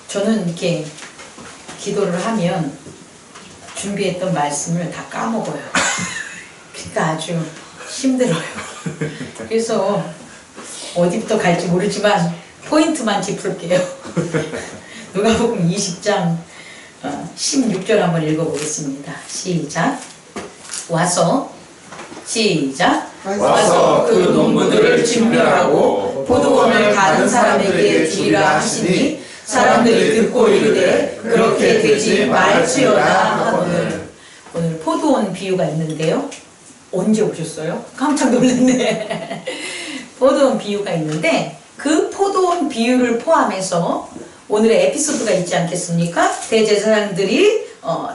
저는 이렇게 기도를 하면 준비했던 말씀을 다 까먹어요. 그러니까 아주 힘들어요. 그래서 어디부터 갈지 모르지만 포인트만 짚을게요. 누가복음 20장 16절 한번 읽어보겠습니다. 시작. 와서 시작. 와서 그 농부들을 진멸하고 포도원을 다른 사람에게 주리라 하시니 사람들이 듣고 이르되 그렇게 되지 말지어다 하거늘. 오늘 포도원 비유가 있는데요. 언제 오셨어요? 깜짝 놀랐네. 포도원 비유가 있는데 그 포도원 비유를 포함해서 오늘의 에피소드가 있지 않겠습니까?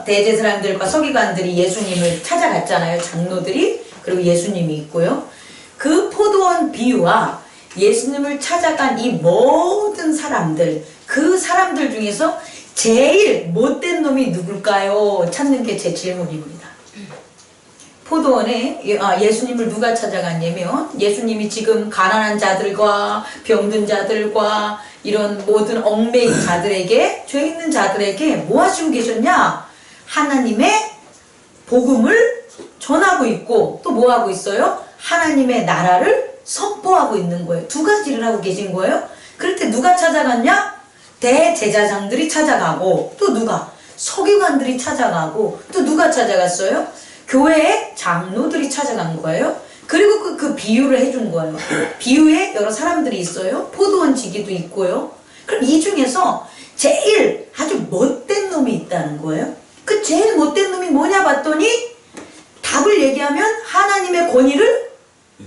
대제사장들과 서기관들이 예수님을 찾아갔잖아요. 장로들이. 그리고 예수님이 있고요. 그 포도원 비유와 예수님을 찾아간 이 모든 사람들, 그 사람들 중에서 제일 못된 놈이 누굴까요? 찾는 게 제 질문입니다. 포도원에 예수님을 누가 찾아갔냐면 예수님이 지금 가난한 자들과 병든 자들과 이런 모든 얽매인 자들에게, 죄 있는 자들에게 뭐 하시고 계셨냐? 하나님의 복음을 전하고 있고 또 뭐 하고 있어요? 하나님의 나라를 선포하고 있는 거예요. 두 가지를 하고 계신 거예요. 그럴 때 누가 찾아갔냐? 대제사장들이 찾아가고 또 누가? 서기관들이 찾아가고 또 누가 찾아갔어요? 교회의 장로들이 찾아간 거예요. 그리고 그 비유를 해준 거예요. 비유에 여러 사람들이 있어요. 포도원 지기도 있고요. 그럼 이 중에서 제일 아주 못된 놈이 있다는 거예요. 그 제일 못된 놈이 뭐냐 봤더니 답을 얘기하면 하나님의 권위를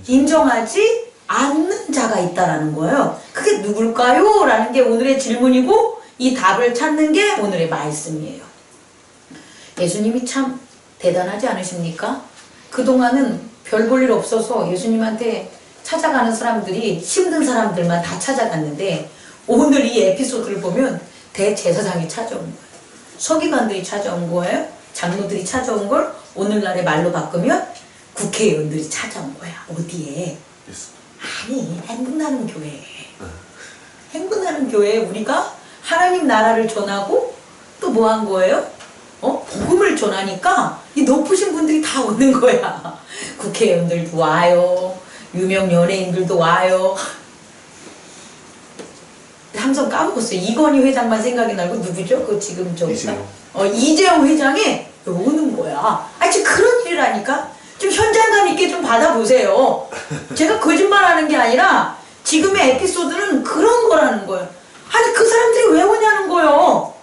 인정하지 않는 자가 있다라는 거예요. 그게 누굴까요? 라는 게 오늘의 질문이고 이 답을 찾는 게 오늘의 말씀이에요. 예수님이 참 대단하지 않으십니까? 그동안은 별 볼 일 없어서 예수님한테 찾아가는 사람들이 힘든 사람들만 다 찾아갔는데 오늘 이 에피소드를 보면 대제사장이 찾아온 거예요. 서기관들이 찾아온 거예요. 장로들이 찾아온 걸 오늘날의 말로 바꾸면 국회의원들이 찾아온 거야. 어디에? 아니, 행복나는 교회. 행복나는 교회에 우리가 하나님 나라를 전하고 또 뭐 한 거예요? 복음을 전하니까 이 높으신 분들이 다 오는 거야. 국회의원들도 와요. 유명 연예인들도 와요. 항상 까먹었어요. 이건희 회장만 생각이 나고 누구죠? 그 지금 이재용 회장이 오는 거야. 아니 지금 그런 일이라니까. 좀 현장감 있게 좀 받아보세요. 제가 거짓말하는 게 아니라 지금의 에피소드는 그런 거라는 거예요. 아니 그 사람들이 왜 오냐는 거예요.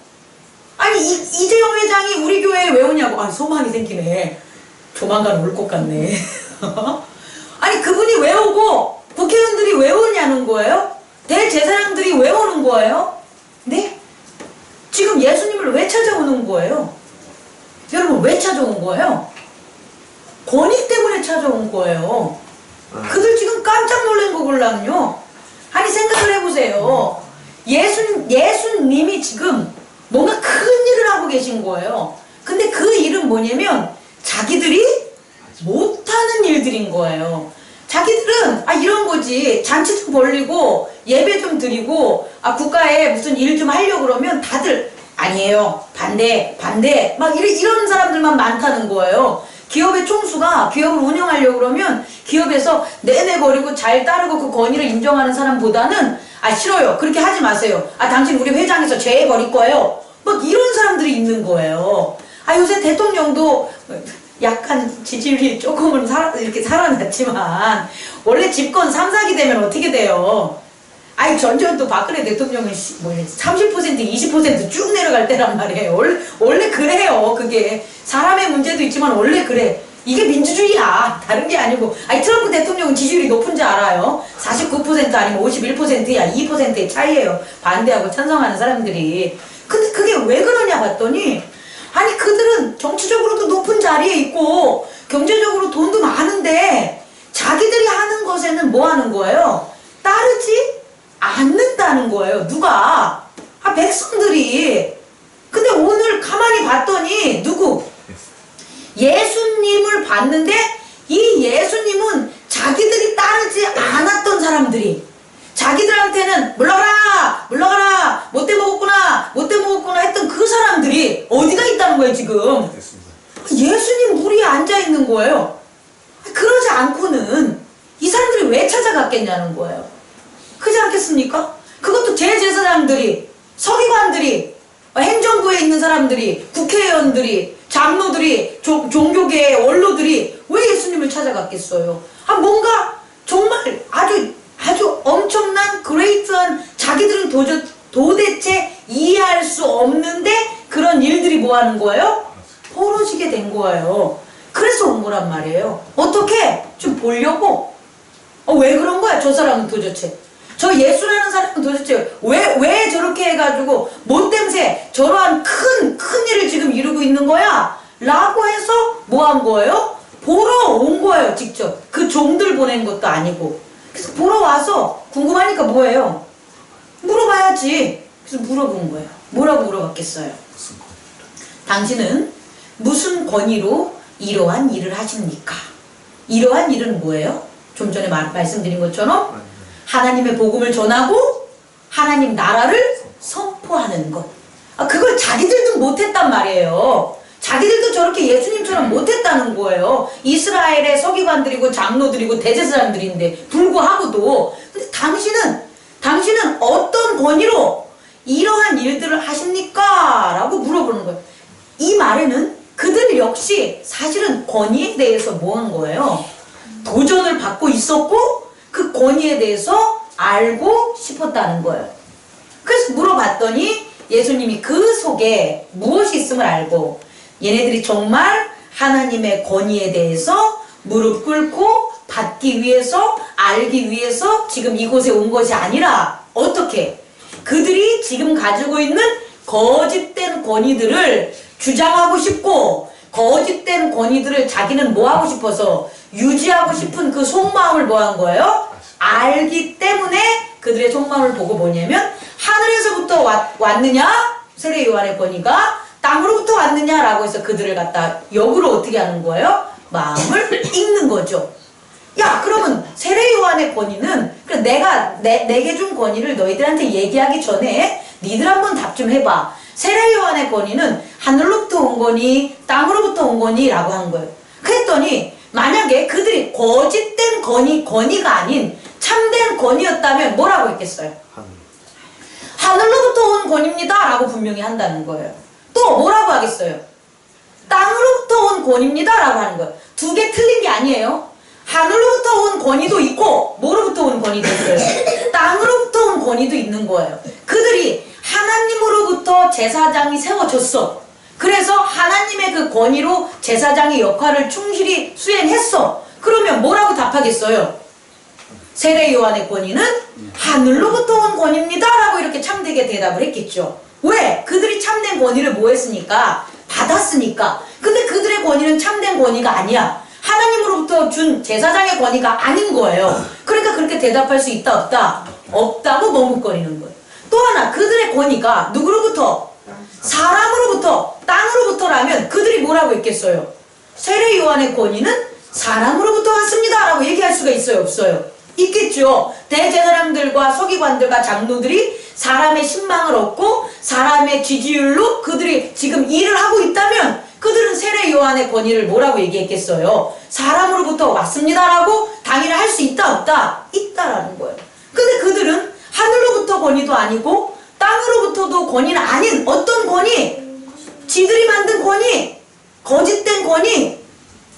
아니 이재용 회장이 우리 교회에 왜 오냐고. 아니 소망이 생기네. 조만간 올 것 같네. 아니 그분이 왜 오고 국회의원들이 왜 오냐는 거예요. 대제사장들이 왜 오는 거예요? 네? 지금 예수님을 왜 찾아오는 거예요? 여러분 왜 찾아온 거예요? 권위 때문에 찾아온 거예요. 그들 지금 깜짝 놀란 거걸랑요. 아니 생각을 해보세요. 예수님이 지금 뭔가 큰 일을 하고 계신 거예요. 근데 그 일은 뭐냐면 자기들이 못하는 일들인 거예요. 자기들은 이런 거지. 잔치 좀 벌리고 예배 좀 드리고 국가에 무슨 일 좀 하려고 그러면 다들 아니에요. 반대 막 이런 사람들만 많다는 거예요. 기업의 총수가 기업을 운영하려고 그러면 기업에서 내내거리고 잘 따르고 그 권위를 인정하는 사람보다는 싫어요. 그렇게 하지 마세요. 당신 우리 회장에서 제해버릴 거예요. 막 이런 사람들이 있는 거예요. 요새 대통령도 약간 지지율이 조금은 이렇게 살아났지만 원래 집권 3, 4기 되면 어떻게 돼요? 전전도 박근혜 대통령은 30%, 20% 쭉 내려갈 때란 말이에요. 원래 그래요. 그게 사람의 문제도 있지만 원래 그래. 이게 민주주의야. 다른 게 아니고. 트럼프 대통령은 지지율이 높은 줄 알아요. 49% 아니면 51%야. 2%의 차이예요. 반대하고 찬성하는 사람들이. 근데 그게 왜 그러냐 봤더니 그들은 정치적으로도 높은 자리에 있고 경제적으로 돈도 많은데 자기들이 하는 것에는 뭐 하는 거예요? 따르지 않는다는 거예요. 누가? 백성들이. 근데 오늘 가만히 봤더니 누구? 예수님을 봤는데 이 예수님은 자기들이 따르지 않았던 사람들이 자기들한테는 물러가라 못돼 먹었구나 거예요. 그러지 않고는 이 사람들이 왜 찾아갔겠냐는 거예요. 그렇지 않겠습니까? 그것도 제제사장들이, 서기관들이, 행정부에 있는 사람들이, 국회의원들이, 장로들이, 종교계의 원로들이 왜 예수님을 찾아갔겠어요? 뭔가 정말 아주 엄청난 그레이트한, 자기들은 도대체 이해할 수 없는데 그런 일들이 뭐 하는 거예요? 벌어지게 된 거예요. 그래서 온 거란 말이에요. 어떻게? 좀 보려고. 왜 그런 거야? 저 사람은 도대체. 저 예수라는 사람은 도대체 왜 저렇게 해가지고 못됨새 저러한 큰 일을 지금 이루고 있는 거야? 라고 해서 뭐 한 거예요? 보러 온 거예요, 직접. 그 종들 보낸 것도 아니고. 그래서 보러 와서 궁금하니까 뭐예요? 물어봐야지. 그래서 물어본 거예요. 뭐라고 물어봤겠어요? 당신은 무슨 권위로 이러한 일을 하십니까? 이러한 일은 뭐예요? 좀 전에 말씀드린 것처럼 하나님의 복음을 전하고 하나님 나라를 선포하는 것. 그걸 자기들도 못했단 말이에요. 자기들도 저렇게 예수님처럼 못했다는 거예요. 이스라엘의 서기관들이고 장로들이고 대제사장들인데 불구하고도. 근데 당신은 어떤 권위로 이러한 일들을 하십니까? 라고 물어보는 거예요. 이 말에는 그들 역시 사실은 권위에 대해서 뭐 한 거예요? 도전을 받고 있었고 그 권위에 대해서 알고 싶었다는 거예요. 그래서 물어봤더니 예수님이 그 속에 무엇이 있음을 알고 얘네들이 정말 하나님의 권위에 대해서 무릎 꿇고 받기 위해서, 알기 위해서 지금 이곳에 온 것이 아니라 어떻게? 그들이 지금 가지고 있는 거짓된 권위들을 주장하고 싶고 거짓된 권위들을 자기는 뭐 하고 싶어서 유지하고 싶은 그 속마음을 뭐 한 거예요? 알기 때문에 그들의 속마음을 보고 뭐냐면 하늘에서부터 왔느냐? 세례 요한의 권위가 땅으로부터 왔느냐라고 해서 그들을 갖다 역으로 어떻게 하는 거예요? 마음을 읽는 거죠. 야, 그러면 세례 요한의 권위는 내게 준 권위를 너희들한테 얘기하기 전에 니들 한번 답 좀 해봐. 세례 요한의 권위는 하늘로부터 온 거니 땅으로부터 온 거니? 라고 한 거예요. 그랬더니 만약에 그들이 거짓된 권위가 아닌 참된 권위였다면 뭐라고 했겠어요? 하늘로부터 온 권위입니다 라고 분명히 한다는 거예요. 또 뭐라고 하겠어요? 땅으로부터 온 권위입니다 라고 하는 거예요. 두 개 틀린 게 아니에요. 하늘로부터 온 권위도 있고 뭐로부터 온 권위도 있어요? 땅으로부터 온 권위도 있는 거예요. 그들이 하나님으로부터 제사장이 세워졌어. 그래서 하나님의 그 권위로 제사장의 역할을 충실히 수행했어. 그러면 뭐라고 답하겠어요? 세례 요한의 권위는 하늘로부터 온 권위입니다 라고 이렇게 참되게 대답을 했겠죠. 왜? 그들이 참된 권위를 뭐 했으니까? 받았으니까. 근데 그들의 권위는 참된 권위가 아니야. 하나님으로부터 준 제사장의 권위가 아닌 거예요. 그러니까 그렇게 대답할 수 있다 없다? 없다고 머뭇거리는 거예요. 또 하나, 그들의 권위가 누구로부터? 사람으로부터, 땅으로부터라면 그들이 뭐라고 했겠어요? 세례 요한의 권위는 사람으로부터 왔습니다 라고 얘기할 수가 있어요 없어요? 있겠죠. 대제사장들과 서기관들과 장로들이 사람의 신망을 얻고 사람의 지지율로 그들이 지금 일을 하고 있다면 그들은 세례 요한의 권위를 뭐라고 얘기했겠어요? 사람으로부터 왔습니다라고 당연히 할 수 있다 없다? 있다라는 거예요. 근데 그들은 하늘로부터 권위도 아니고 땅으로부터도 권위는 아닌 어떤 권위? 지들이 만든 권위, 거짓된 권위,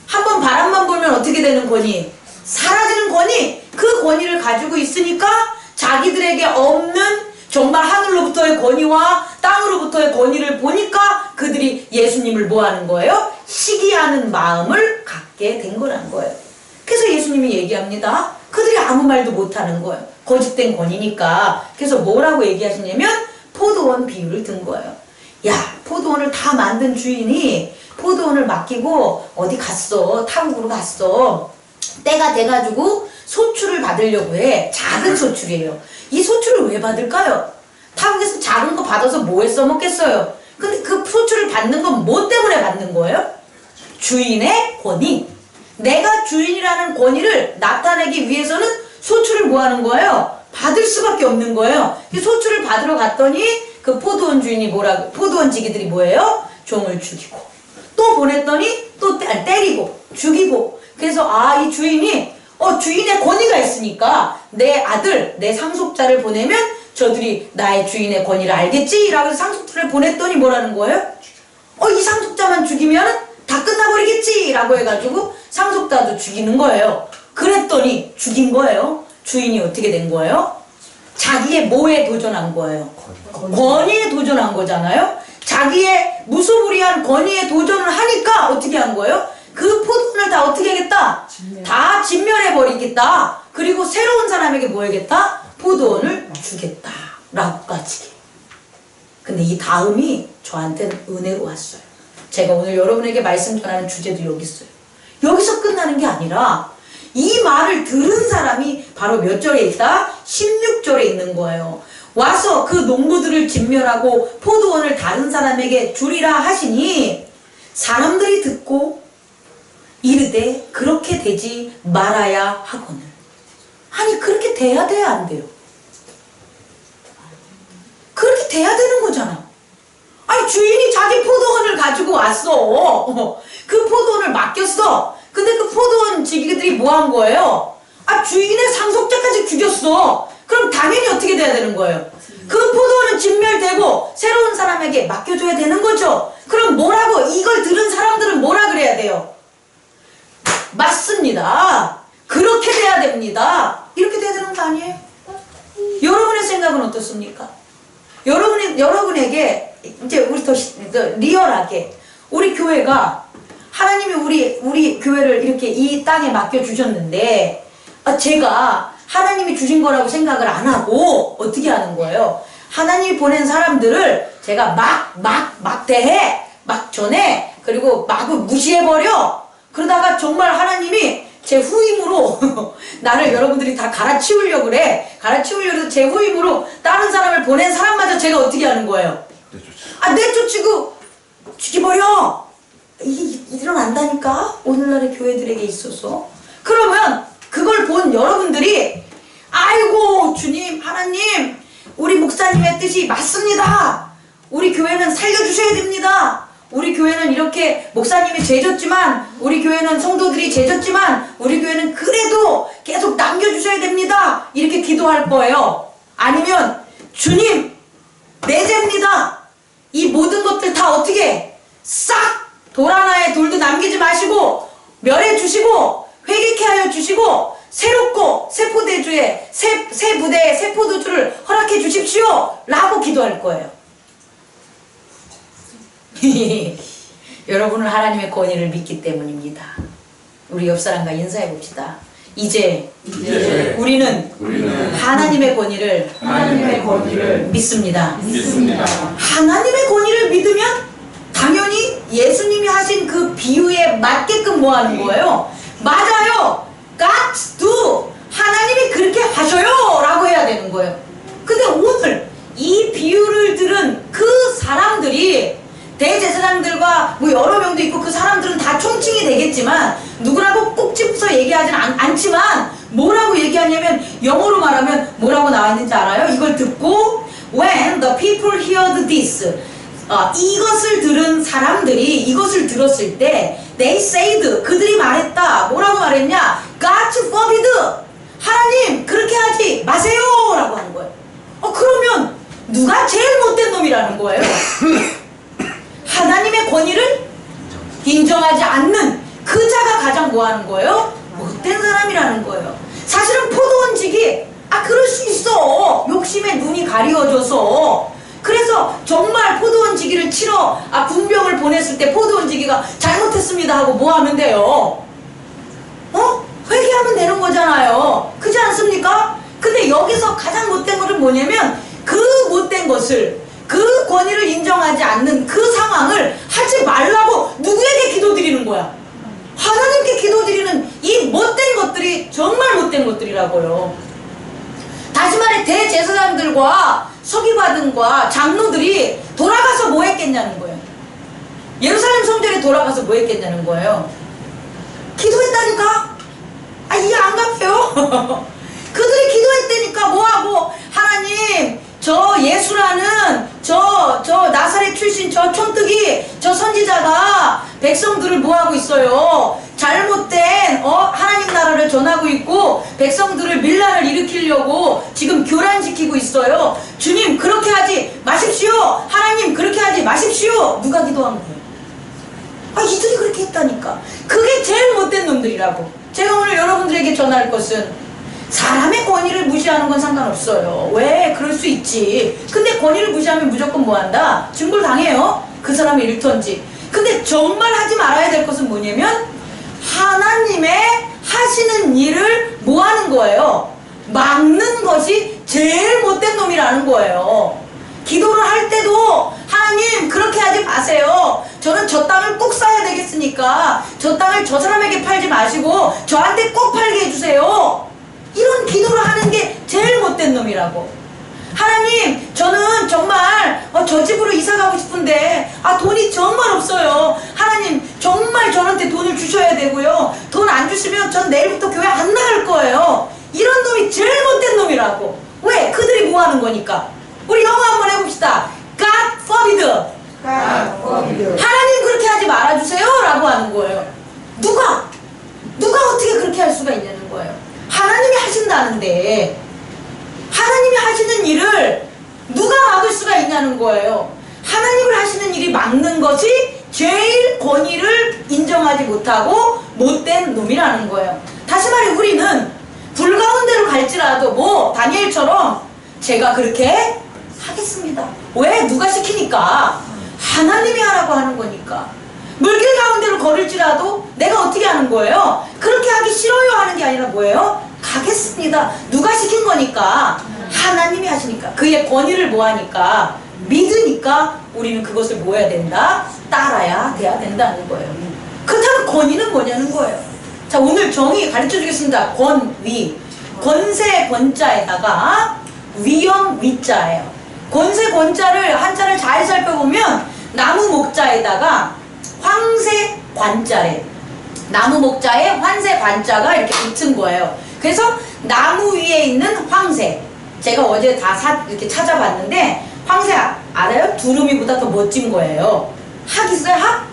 한번 바람만 불면 어떻게 되는 권위? 사라지는 권위, 그 권위를 가지고 있으니까 자기들에게 없는 정말 하늘로부터의 권위와 땅으로부터의 권위를 보니까 그들이 예수님을 뭐 하는 거예요? 시기하는 마음을 갖게 된 거라는 거예요. 그래서 예수님이 얘기합니다. 그들이 아무 말도 못하는 거예요. 거짓된 권위니까. 그래서 뭐라고 얘기하시냐면 포도원 비유를 든 거예요. 야, 포도원을 다 만든 주인이 포도원을 맡기고 어디 갔어. 타국으로 갔어. 때가 돼가지고 소출을 받으려고 해. 작은 소출이에요. 이 소출을 왜 받을까요? 타국에서 작은 거 받아서 뭐에 써먹겠어요? 근데 그 소출을 받는 건 뭐 때문에 받는 거예요? 주인의 권위. 내가 주인이라는 권위를 나타내기 위해서는 소출을 뭐 하는 거예요? 받을 수밖에 없는 거예요. 소출을 받으러 갔더니 그 포도원 주인이 포도원 지기들이 뭐예요? 종을 죽이고 또 또 보냈더니 또 때리고 죽이고. 그래서 이 주인이 주인의 권위가 있으니까 내 아들, 내 상속자를 보내면 저들이 나의 주인의 권위를 알겠지? 라고 해서 상속자를 보냈더니 뭐라는 거예요? 이 상속자만 죽이면 다 끝나버리겠지? 라고 해가지고 상속자도 죽이는 거예요. 그랬더니 죽인 거예요. 주인이 어떻게 된 거예요? 자기의 뭐에 도전한 거예요? 권위에 도전한 거잖아요. 자기의 무소불위한 권위에 도전을 하니까 어떻게 한 거예요? 그 포도원을 다 어떻게 하겠다? 다 진멸해버리겠다. 그리고 새로운 사람에게 뭐 하겠다? 포도원을 주겠다 라고까지. 근데 이 다음이 저한테는 은혜로 왔어요. 제가 오늘 여러분에게 말씀 전하는 주제도 여기 있어요. 여기서 끝나는 게 아니라 이 말을 들은 사람이 바로 몇 절에 있다? 16절에 있는 거예요. 와서 그 농부들을 진멸하고 포도원을 다른 사람에게 주리라 하시니 사람들이 듣고 이르되 그렇게 되지 말아야 하거늘. 아니 그렇게 돼야 돼야 안 돼요? 그렇게 돼야 되는 거잖아. 아니 주인이 자기 포도원을 가지고 왔어. 그 포도원을 맡겼어. 근데 그 포도원 지기들이 뭐 한 거예요? 주인의 상속자까지 죽였어. 그럼 당연히 어떻게 돼야 되는 거예요? 그 포도원은 진멸되고 새로운 사람에게 맡겨줘야 되는 거죠. 그럼 뭐라고 이걸 들은 사람들은 뭐라 그래야 돼요? 맞습니다. 그렇게 돼야 됩니다. 이렇게 돼야 되는 거 아니에요? 여러분의 생각은 어떻습니까? 여러분에게 이제 우리 더 리얼하게 우리 교회가 하나님이 우리 교회를 이렇게 이 땅에 맡겨주셨는데 제가 하나님이 주신 거라고 생각을 안 하고 어떻게 하는 거예요? 하나님이 보낸 사람들을 제가 막 대해, 막 전해, 그리고 막 무시해버려. 그러다가 정말 하나님이 제 후임으로 나를 여러분들이 다 갈아치우려고 그래. 갈아치우려고 해서 제 후임으로 다른 사람을 보낸 사람마저 제가 어떻게 하는 거예요? 내쫓이고 죽여버려. 이게 일어난다니까 오늘날의 교회들에게 있어서. 그러면 그걸 본 여러분들이 아이고 주님 하나님 우리 목사님의 뜻이 맞습니다. 우리 교회는 살려주셔야 됩니다. 우리 교회는 이렇게 목사님이 죄졌지만 우리 교회는 성도들이 죄졌지만 우리 교회는 그래도 계속 남겨주셔야 됩니다. 이렇게 기도할 거예요. 아니면 주님 내 죄입니다. 이 모든 것들 다 어떻게 싹 돌 하나에 돌도 남기지 마시고 멸해 주시고 회개케 하여 주시고 새롭고 새 포도주에 새 부대에 새 포도주를 허락해 주십시오 라고 기도할 거예요. 여러분은 하나님의 권위를 믿기 때문입니다. 우리 옆 사람과 인사해 봅시다. 이제 우리는 하나님의 권위를 믿습니다. 하나님의 권위를 믿으면 당연히 예수님이 하신 그 비유에 맞게끔 뭐 하는 거예요? 맞아요. God's do. 하나님이 그렇게 하셔요 라고 해야 되는 거예요. 근데 오늘 이 비유를 들은 그 사람들이 대제사장들과 뭐 여러 명도 있고 그 사람들은 다 총칭이 되겠지만 누구라고 꼭 집어서 얘기하진 않지만 뭐라고 얘기하냐면 영어로 말하면 뭐라고 나와 있는지 알아요? 이걸 듣고 When the people heard this 이것을 들은 사람들이 이것을 들었을 때 They said 그들이 말했다. 뭐라고 말했냐? God forbid 하나님 그렇게 하지 마세요 라고 하는 거예요. 그러면 누가 제일 못된 놈이라는 거예요? 하나님의 권위를 인정하지 않는 그 자가 가장 뭐 하는 거예요? 못된 사람이라는 거예요. 사실은 포도원직이 그럴 수 있어. 욕심에 눈이 가리워져서. 그래서 정말 포도원지기를 치러 군병을 보냈을 때 포도원지기가 잘못했습니다 하고 뭐 하면 돼요? 회개하면 되는 거잖아요. 그렇지 않습니까? 근데 여기서 가장 못된 것은 뭐냐면 그 못된 것을 그 권위를 인정하지 않는 그 상황을 하지 말라고 누구에게 기도드리는 거야? 하나님께 기도드리는 이 못된 것들이 정말 못된 것들이라고요. 다시 말해 대제사장들과 서기관과 장로들이 돌아가서 뭐 했겠냐는 거예요. 예루살렘 성전에 돌아가서 뭐 했겠냐는 거예요. 기도했다니까? 이해 안 가요? 그들이 기도했다니까 뭐하고 하나님 저 예수라는 저 나사렛 출신 저 촌뜨기 저 선지자가 백성들을 뭐하고 있어요? 잘못된 하나님 나라를 전하고 있고 백성들을 밀란을 일으키려고 지금 교란시키고 있어요. 주님 그렇게 하지 마십시오. 하나님 그렇게 하지 마십시오. 누가 기도한 거예요? 이들이 그렇게 했다니까. 그게 제일 못된 놈들이라고. 제가 오늘 여러분들에게 전할 것은 사람의 권위를 무시하는 건 상관없어요. 왜? 그럴 수 있지. 근데 권위를 무시하면 무조건 뭐한다? 증불당해요. 그 사람이 잃던지. 근데 정말 하지 말아야 될 것은 뭐냐면 하나님의 하시는 일을 뭐하는 거예요? 막는 것이 제일 못된 놈이라는 거예요. 기도를 할 때도 하나님 그렇게 하지 마세요. 저는 저 땅을 꼭 사야 되겠으니까 저 땅을 저 사람에게 팔지 마시고 저한테 꼭 팔게 해주세요. 이런 기도를 하는 게 제일 못된 놈이라고. 하나님 저는 정말 저 집으로 이사 가고 싶은데 돈이 정말 없어요. 하나님 정말 저한테 돈을 주셔야 되고요. 돈 안 주시면 전 내일부터 교회 안 나갈 거예요. 이런 놈이 제일 못된 놈이라고. 왜? 그들이 뭐 하는 거니까. 우리 영어 한번 해봅시다. God forbid. 하나님 그렇게 하지 말아주세요 라고 하는 거예요. 누가 어떻게 그렇게 할 수가 있냐는 거예요. 하나님이 하신다는데 하나님이 하시는 일을 누가 막을 수가 있냐는 거예요. 하나님을 하시는 일이 막는 것이 제일 권위를 인정하지 못하고 못된 놈이라는 거예요. 다시 말해 우리는 불 가운데로 갈지라도 다니엘처럼 제가 그렇게 하겠습니다. 왜? 누가 시키니까? 하나님이 하라고 하는 거니까. 물길 가운데로 걸을지라도 내가 어떻게 하는 거예요? 그렇게 하기 싫어요 하는 게 아니라 뭐예요? 가겠습니다. 누가 시킨 거니까? 하나님이 하시니까. 그의 권위를 뭐하니까? 믿으니까 우리는 그것을 뭐 해야 된다? 따라야 돼야 된다는 거예요. 그렇다면 권위는 뭐냐는 거예요. 자, 오늘 정의 가르쳐 주겠습니다. 권위. 권세 권자에다가 위엄 위자예요. 권세 권자를 한자를 잘 살펴보면 나무 목자에다가 황새 관자래. 나무 목자에 황새 관자가 이렇게 붙은 거예요. 그래서 나무 위에 있는 황새. 제가 어제 다 이렇게 찾아봤는데 황새 알아요? 두루미보다 더 멋진 거예요. 학 있어요? 학?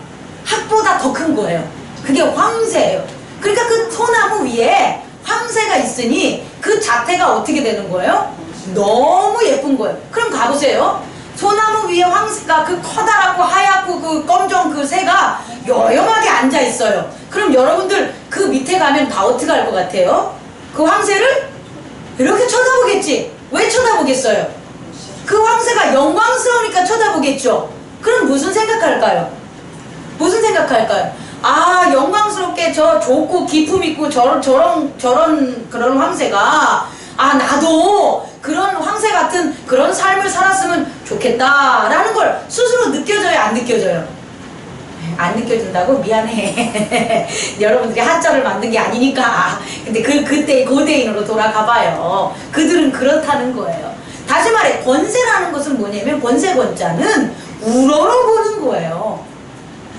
학보다 더 큰 거예요. 그게 황새예요. 그러니까 그 소나무 위에 황새가 있으니 그 자태가 어떻게 되는 거예요? 너무 예쁜 거예요. 그럼 가보세요. 소나무 위에 황새가 그 커다랗고 하얗고 그 검정 그 새가 여염하게 앉아 있어요. 그럼 여러분들 그 밑에 가면 다 어떻게 할 것 같아요? 그 황새를 이렇게 쳐다보겠지. 왜 쳐다보겠어요? 그 황새가 영광스러우니까 쳐다보겠죠. 그럼 무슨 생각할까요? 무슨 생각할까요? 영광스럽게 저 좋고 기품 있고 그런 황새가 나도 그런 황새 같은 그런 삶을 살았으면 좋겠다라는 걸 스스로 느껴져요, 안 느껴져요? 안 느껴진다고? 미안해. 여러분들이 한자를 만든 게 아니니까. 근데 그때 고대인으로 돌아가 봐요. 그들은 그렇다는 거예요. 다시 말해 권세라는 것은 뭐냐면 권세 권자는 우러러 보는 거예요.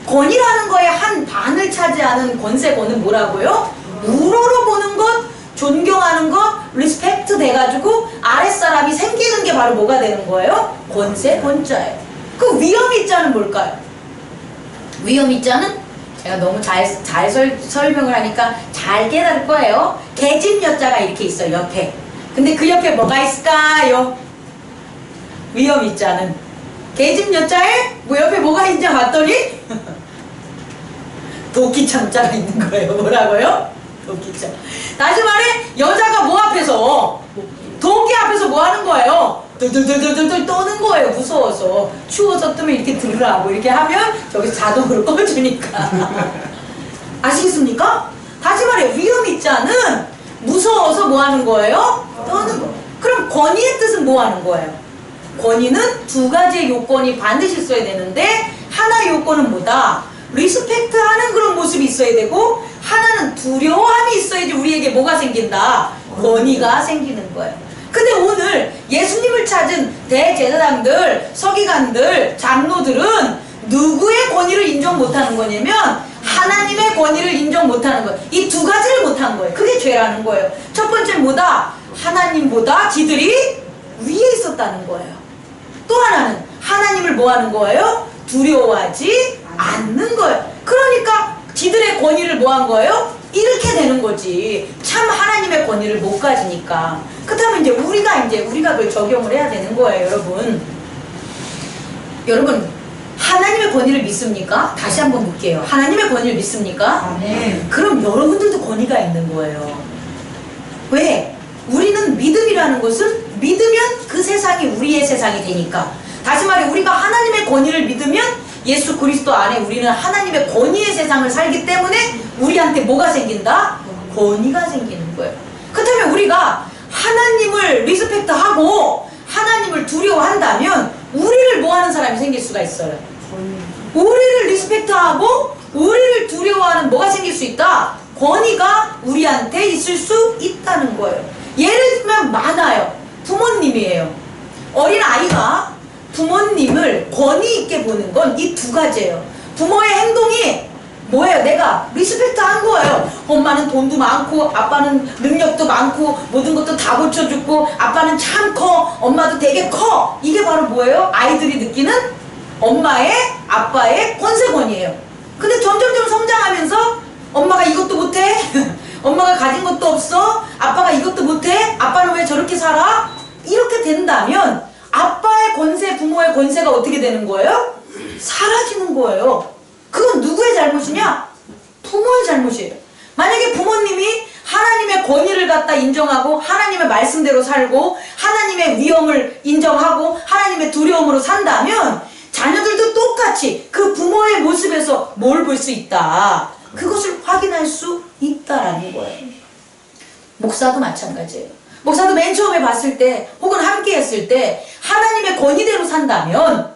권이라는 거에 한 반을 차지하는 권세권은 뭐라고요? 우러러 보는 것, 존경하는 것, 리스펙트 돼가지고 아랫사람이 생기는 게 바로 뭐가 되는 거예요? 권세 권자예요. 그 위엄이자는 뭘까요? 위엄이자는 제가 너무 잘 설명을 하니까 잘 깨달을 거예요. 계집여자가 이렇게 있어요, 옆에. 근데 그 옆에 뭐가 있을까요? 위엄이자는 계집여자에 옆에 뭐가 있냐 봤더니 도끼참자가 있는 거예요. 뭐라고요? 도끼참. 다시 말해 여자가 뭐 앞에서? 도끼 앞에서 뭐 하는 거예요? 들들들들들 떠는 거예요. 무서워서. 추워서 뜨면 이렇게 들으라고 이렇게 하면 저기서 자동으로 꺼주니까. 아시겠습니까? 다시 말해 위엄이자는 무서워서 뭐 하는 거예요? 떠는 거. 그럼 권위의 뜻은 뭐 하는 거예요? 권위는 두 가지의 요건이 반드시 있어야 되는데 하나의 요건은 뭐다? 리스펙트 하는 그런 모습이 있어야 되고 하나는 두려움이 있어야지 우리에게 뭐가 생긴다? 권위가 생기는 거예요. 근데 오늘 예수님을 찾은 대제사장들, 서기관들, 장로들은 누구의 권위를 인정 못하는 거냐면 하나님의 권위를 인정 못하는 거예요. 이 두 가지를 못한 거예요. 그게 죄라는 거예요. 첫 번째는 뭐다? 하나님보다 지들이 위에 있었다는 거예요. 또 하나는 하나님을 뭐 하는 거예요? 두려워하지 않는 거예요. 그러니까 지들의 권위를 뭐 한 거예요? 이렇게 되는 거지. 참 하나님의 권위를 못 가지니까. 그렇다면 이제 우리가 그걸 적용을 해야 되는 거예요, 여러분. 여러분, 하나님의 권위를 믿습니까? 다시 한번 묻게요. 하나님의 권위를 믿습니까? 네. 그럼 여러분들도 권위가 있는 거예요. 왜? 우리는 믿음이라는 것은 믿으면 그 세상이 우리의 세상이 되니까. 다시 말해 우리가 하나님의 권위를 믿으면 예수 그리스도 안에 우리는 하나님의 권위의 세상을 살기 때문에 우리한테 뭐가 생긴다? 권위가 생기는 거예요. 그렇다면 우리가 하나님을 리스펙트하고 하나님을 두려워한다면 우리를 뭐하는 사람이 생길 수가 있어요. 우리를 리스펙트하고 우리를 두려워하는 뭐가 생길 수 있다? 권위가 우리한테 있을 수 있다는 거예요. 예를 들면 많아요. 부모님이에요. 어린아이가 부모님을 권위 있게 보는 건 이 두 가지예요. 부모의 행동이 뭐예요? 내가 리스펙트 한 거예요. 엄마는 돈도 많고 아빠는 능력도 많고 모든 것도 다 고쳐주고 아빠는 참 커, 엄마도 되게 커. 이게 바로 뭐예요? 아이들이 느끼는 엄마의 아빠의 권세권이에요. 근데 점점점 성장하면서 엄마가 이것도 못해? 엄마가 가진 것도 없어? 아빠가 이것도 못해? 아빠는 왜 저렇게 살아? 이렇게 된다면 아빠의 권세, 부모의 권세가 어떻게 되는 거예요? 사라지는 거예요. 그건 누구의 잘못이냐? 부모의 잘못이에요. 만약에 부모님이 하나님의 권위를 갖다 인정하고 하나님의 말씀대로 살고 하나님의 위엄을 인정하고 하나님의 두려움으로 산다면 자녀들도 똑같이 그 부모의 모습에서 뭘 볼 수 있다. 그것을 확인할 수 있다라는 거예요. 목사도 마찬가지예요. 목사도 맨 처음에 봤을 때 혹은 함께 했을 때 하나님의 권위대로 산다면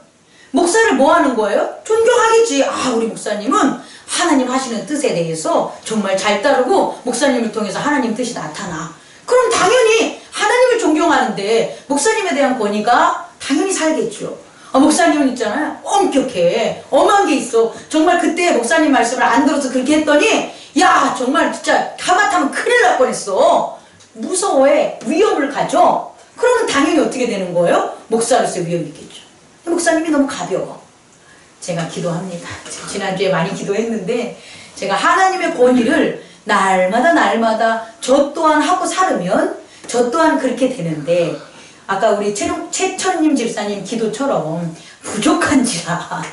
목사를 뭐 하는 거예요? 존경하겠지. 아, 우리 목사님은 하나님 하시는 뜻에 대해서 정말 잘 따르고 목사님을 통해서 하나님 뜻이 나타나. 그럼 당연히 하나님을 존경하는데 목사님에 대한 권위가 당연히 살겠죠. 목사님은 있잖아요. 엄격해. 엄한 게 있어. 정말 그때 목사님 말씀을 안 들어서 그렇게 했더니 야 정말 진짜 하마터면 큰일 날 뻔했어. 무서워해. 위험을 가져. 그러면 당연히 어떻게 되는 거예요? 목사로서의 위험이 있겠죠. 목사님이 너무 가벼워. 제가 기도합니다. 지난주에 많이 기도했는데 제가 하나님의 권위를 날마다 저 또한 하고 살으면 저 또한 그렇게 되는데 아까 우리 최천님 집사님 기도처럼 부족한지라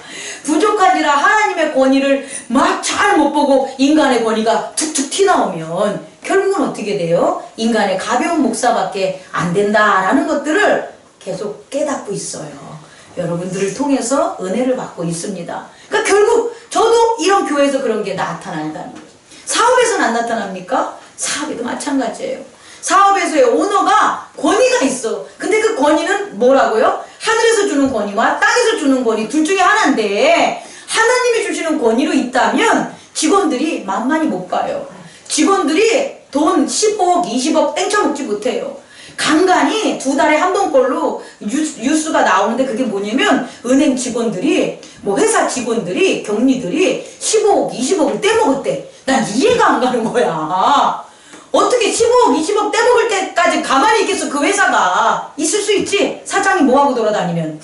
하나님의 권위를 막 잘 못 보고 인간의 권위가 툭툭 튀나오면 결국은 어떻게 돼요? 인간의 가벼운 목사밖에 안 된다라는 것들을 계속 깨닫고 있어요. 여러분들을 통해서 은혜를 받고 있습니다. 그러니까 결국 저도 이런 교회에서 그런 게 나타난다는 거죠. 사업에서는 안 나타납니까? 사업에도 마찬가지예요. 사업에서의 오너가 권위가 있어. 근데 그 권위는 뭐라고요? 하늘에서 주는 권위와 땅에서 주는 권위 둘 중에 하나인데 하나님이 주시는 권위로 있다면 직원들이 만만히 못 가요. 직원들이 돈 15억, 20억 땡쳐먹지 못해요. 간간히 2달에 한 번꼴로 뉴스가 나오는데 그게 뭐냐면 은행 직원들이 뭐 회사 직원들이 경리들이 15억, 20억을 떼먹었대. 난 이해가 안 가는 거야. 어떻게 15억, 20억 떼먹을 때까지 가만히 있겠어. 그 회사가 있을 수 있지. 사장이 뭐하고 돌아다니면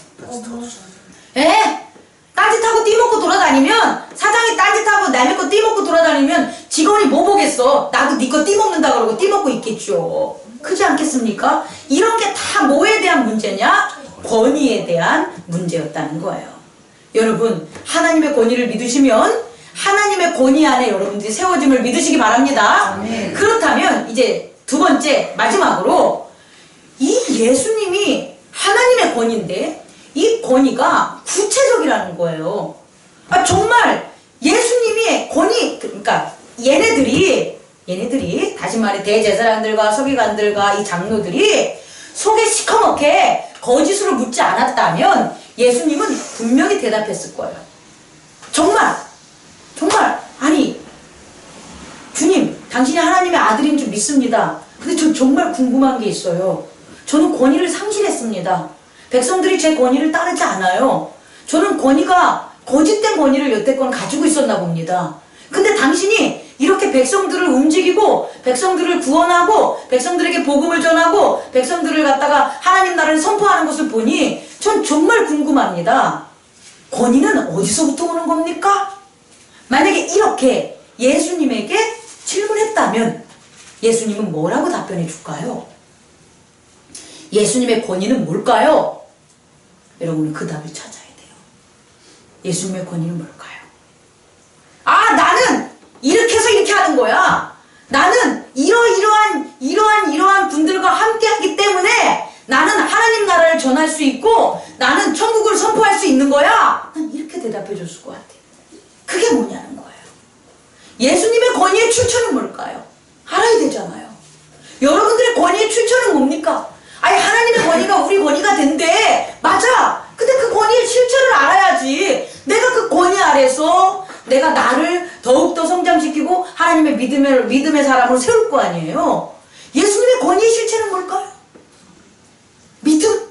딴짓하고 띠먹고 돌아다니면 사장이 딴짓하고 남의 거 띠먹고 돌아다니면 직원이 뭐 보겠어. 나도 네 거 띠먹는다 그러고 띠먹고 있겠죠. 그렇지 않겠습니까? 이런 게 다 뭐에 대한 문제냐? 권위에 대한 문제였다는 거예요. 여러분 하나님의 권위를 믿으시면 하나님의 권위 안에 여러분들이 세워짐을 믿으시기 바랍니다. 아멘. 그렇다면 이제 두 번째 마지막으로 이 예수님이 하나님의 권위인데 이 권위가 구체적이라는 거예요. 정말 예수님이 권위 그러니까 얘네들이 다시 말해 대제사장들과 서기관들과 이 장로들이 속에 시커멓게 거짓으로 묻지 않았다면 예수님은 분명히 대답했을 거예요. 정말 아니 주님 당신이 하나님의 아들인 줄 믿습니다. 근데 저 정말 궁금한 게 있어요. 저는 권위를 상실했습니다. 백성들이 제 권위를 따르지 않아요. 저는 거짓된 권위를 여태껏 가지고 있었나 봅니다. 근데 당신이 이렇게 백성들을 움직이고 백성들을 구원하고 백성들에게 복음을 전하고 백성들을 갖다가 하나님 나라를 선포하는 것을 보니 전 정말 궁금합니다. 권위는 어디서부터 오는 겁니까? 만약에 이렇게 예수님에게 질문했다면 예수님은 뭐라고 답변해 줄까요? 예수님의 권위는 뭘까요? 여러분은 그 답을 찾아야 돼요. 예수님의 권위는 뭘까요? 아, 나는 이렇게 해서 이렇게 하는 거야. 나는 이러한 분들과 함께 하기 때문에 나는 하나님 나라를 전할 수 있고 나는 천국을 선포할 수 있는 거야. 난 이렇게 대답해 줬을 것 같아요. 그게 뭐냐는 거예요. 예수님의 권위의 출처는 뭘까요? 알아야 되잖아요. 여러분들의 권위의 출처는 뭡니까? 아니, 하나님의 권위가 우리 권위가 된대. 맞아. 근데 그 권위의 실체를 알아야지. 내가 그 권위 아래서 내가 나를 더욱더 성장시키고 하나님의 믿음의 사람으로 세울 거 아니에요. 예수님의 권위의 실체는 뭘까요? 믿음.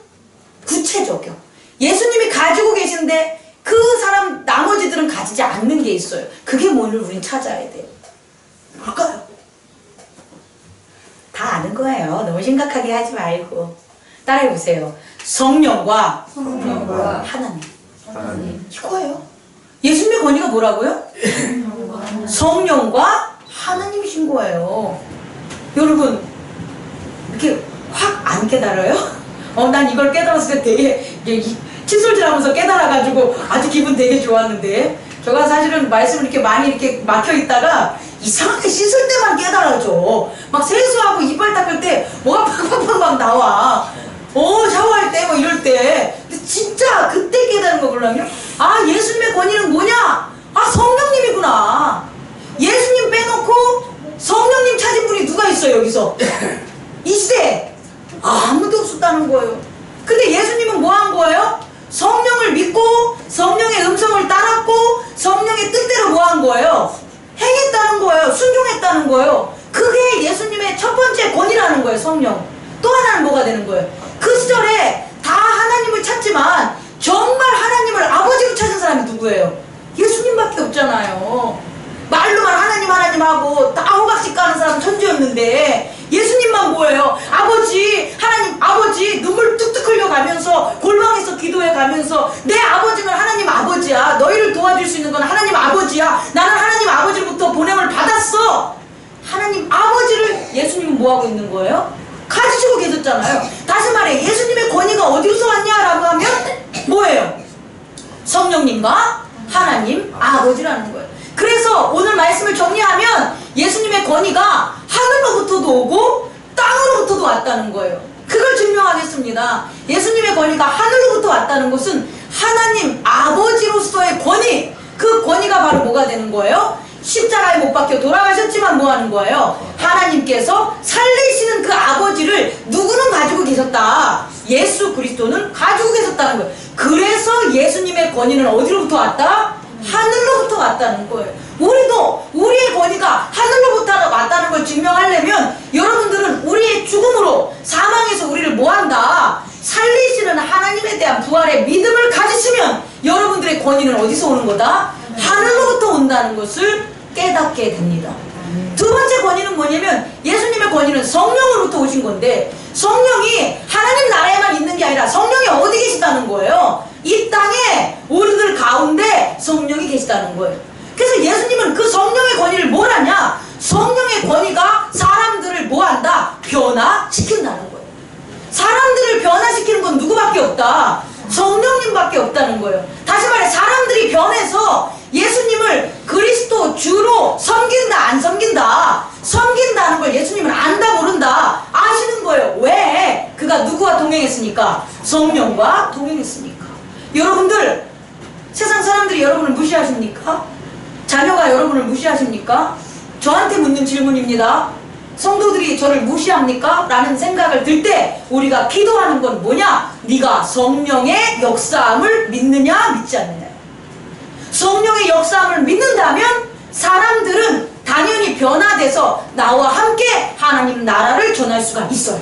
구체적이요. 예수님이 가지고 계신데 그 사람 나머지들은 가지지 않는 게 있어요. 그게 뭐를 우린 찾아야 돼요. 뭘까요? 다 아는 거예요. 너무 심각하게 하지 말고 따라해보세요. 성령과 하나님. 이거예요. 예수님의 권위가 뭐라고요? 성령과 하나님이신 거예요. 여러분 이렇게 확 안 깨달아요? 난 이걸 깨달았을 때 되게 칫솔질하면서 깨달아가지고 아주 기분 되게 좋았는데, 제가 사실은 말씀을 이렇게 많이 이렇게 막혀있다가 이상하게 씻을 때만 깨달아져. 막 세수하고 이빨 닦을 때 뭐가 팍팍팍 나와. 샤워할 때 뭐 이럴 때. 근데 진짜 그때 깨달은 거거든요. 아, 예수님의 권위는 뭐냐? 아, 성령님이구나. 예수님 빼놓고 성령님 찾은 분이 누가 있어요 여기서? 이 시대에 아무도 없었다는 거예요. 근데 예수님은 뭐 한 거예요? 성령을 믿고 성령의 음성을 따랐고 성령의 뜻대로 뭐 한 거예요? 행했다는 거예요. 순종했다는 거예요. 그게 예수님의 첫 번째 권위라는 거예요. 성령. 또 하나는 뭐가 되는 거예요? 그 시절에 다 하나님을 찾지만 정말 하나님을 아버지로 찾은 사람이 누구예요? 예수님밖에 없잖아요. 말로만 하나님 하고 다 호박씨 까는 사람 천주였는데 예수님만 뭐예요? 아버지, 하나님 아버지, 눈물 뚝뚝 흘려가면서 골방에서 기도해 가면서 내 아버지는 하나님 아버지야. 너희를 도와줄 수 있는 건 하나님 아버지야. 나는 하나님 아버지로부터 보냄을 받았어. 하나님 아버지를 예수님은 뭐하고 있는 거예요? 가지시고 계셨잖아요. 다시 말해 예수님의 권위가 어디서 왔냐라고 하면 뭐예요? 성령님과 하나님 아버지라는 거예요. 그래서 오늘 말씀을 정리하면 예수님의 권위가 하늘로부터도 오고 땅으로부터도 왔다는 거예요. 그걸 증명하겠습니다. 예수님의 권위가 하늘로부터 왔다는 것은 하나님 아버지로서의 권위, 그 권위가 바로 뭐가 되는 거예요? 십자가에 못 박혀 돌아가셨지만 뭐 하는 거예요? 하나님께서 살리시는 그 아버지를 누구는 가지고 계셨다? 예수 그리스도는 가지고 계셨다는 거예요. 그래서 예수님의 권위는 어디로부터 왔다? 하늘로부터 왔다는 거예요. 우리도 우리의 권위가 하늘로부터 왔다는 걸 증명하려면 여러분들은 우리의 죽음으로 사망에서 우리를 뭐한다? 살리시는 하나님에 대한 부활의 믿음을 가지시면 여러분들의 권위는 어디서 오는 거다? 하늘로부터 온다는 것을 깨닫게 됩니다. 두 번째 권위는 뭐냐면 예수님의 권위는 성령으로부터 오신 건데, 성령이 하나님 나라에만 있는 게 아니라 성령이 어디 계시다는 거예요? 이 땅에 우리들 가운데 성령이 계시다는 거예요. 그래서 예수님은 그 성령의 권위를 뭘 하냐? 성령의 권위가 사람들을 뭐한다? 변화시킨다는 거예요. 사람들을 변화시키는 건 누구밖에 없다? 성령님밖에 없다는 거예요. 다시 말해 사람들이 변해서 예수님을 그리스도 주로 섬긴다 안 섬긴다? 섬긴다는 걸 예수님은 안다 모른다? 아시는 거예요. 왜? 그가 누구와 동행했으니까? 성령과 동행했으니까. 여러분들, 세상 사람들이 여러분을 무시하십니까? 자녀가 여러분을 무시하십니까? 저한테 묻는 질문입니다. 성도들이 저를 무시합니까? 라는 생각을 들 때 우리가 기도하는 건 뭐냐? 네가 성령의 역사함을 믿느냐 믿지 않느냐. 성령의 역사함을 믿는다면 사람들은 당연히 변화돼서 나와 함께 하나님 나라를 전할 수가 있어요.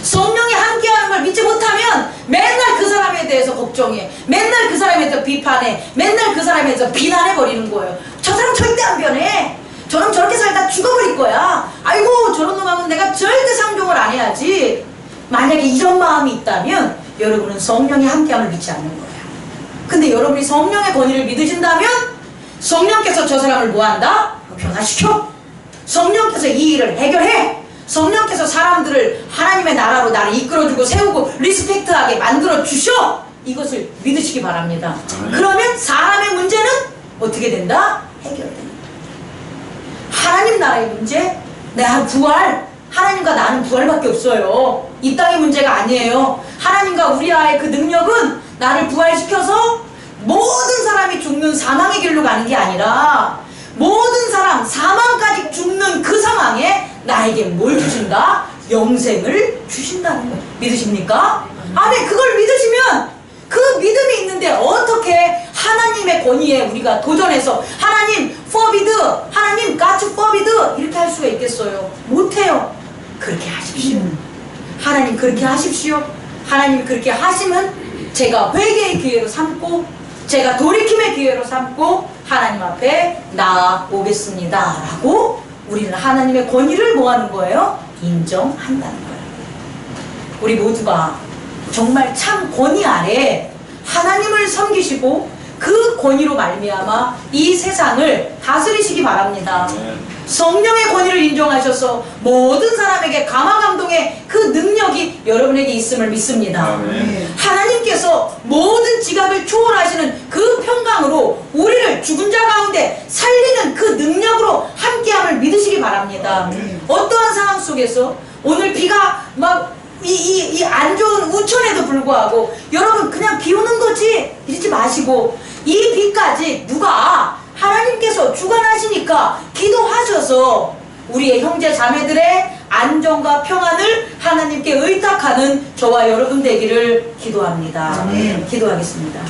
성령이 함께하는 걸 믿지 못하면 맨날 그 사람에 대해서 걱정해, 맨날 그 사람에 대해서 비판해, 맨날 그 사람에 대해서 비난해버리는 거예요. 저 사람 절대 안 변해, 저놈 저렇게 살다 죽어버릴 거야, 아이고 저런 놈하고는 내가 절대 상종을 안 해야지. 만약에 이런 마음이 있다면 여러분은 성령이 함께함을 믿지 않는 거예요. 근데 여러분이 성령의 권위를 믿으신다면 성령께서 저 사람을 뭐한다? 변화시켜. 성령께서 이 일을 해결해. 성령께서 사람들을 하나님의 나라로 나를 이끌어주고 세우고 리스펙트하게 만들어주셔. 이것을 믿으시기 바랍니다. 그러면 사람의 문제는 어떻게 된다? 해결된다. 하나님 나라의 문제, 내 부활, 하나님과 나는 부활밖에 없어요. 이 땅의 문제가 아니에요. 하나님과 우리와의 그 능력은 나를 부활시켜서 모든 사람이 죽는 사망의 길로 가는 게 아니라 모든 사람 사망까지 죽는 그 상황에 나에게 뭘 주신다? 영생을 주신다는 거예요. 믿으십니까? 아멘. 그걸 믿으시면 그 믿음이 있는데 어떻게 하나님의 권위에 우리가 도전해서 하나님 forbid, 하나님 God forbid 이렇게 할 수가 있겠어요? 못해요. 그렇게 하십시오. 하나님 그렇게 하십시오. 하나님 그렇게 하시면 제가 회개의 기회로 삼고 제가 돌이킴의 기회로 삼고 하나님 앞에 나아오겠습니다 라고 우리는 하나님의 권위를 뭐 하는 거예요? 인정한다는 거예요. 우리 모두가 정말 참 권위 아래 하나님을 섬기시고 그 권위로 말미암아 이 세상을 다스리시기 바랍니다. 성령의 권위를 인정하셔서 모든 사람에게 감화감동의 그 능력이 여러분에게 있음을 믿습니다. 하나님께서 모든 지각을 초월하시는 그 평강으로 우리를 죽은 자 가운데 살리는 그 능력으로 함께함을 믿으시기 바랍니다. 어떠한 상황 속에서 오늘 비가 막 이 안 좋은 우천에도 불구하고 여러분 그냥 비 오는 거지 이러지 마시고 이 비까지 누가 하나님께서 주관하시니까 기도하셔서 우리의 형제 자매들의 안정과 평안을 하나님께 의탁하는 저와 여러분 되기를 기도합니다. 기도하겠습니다.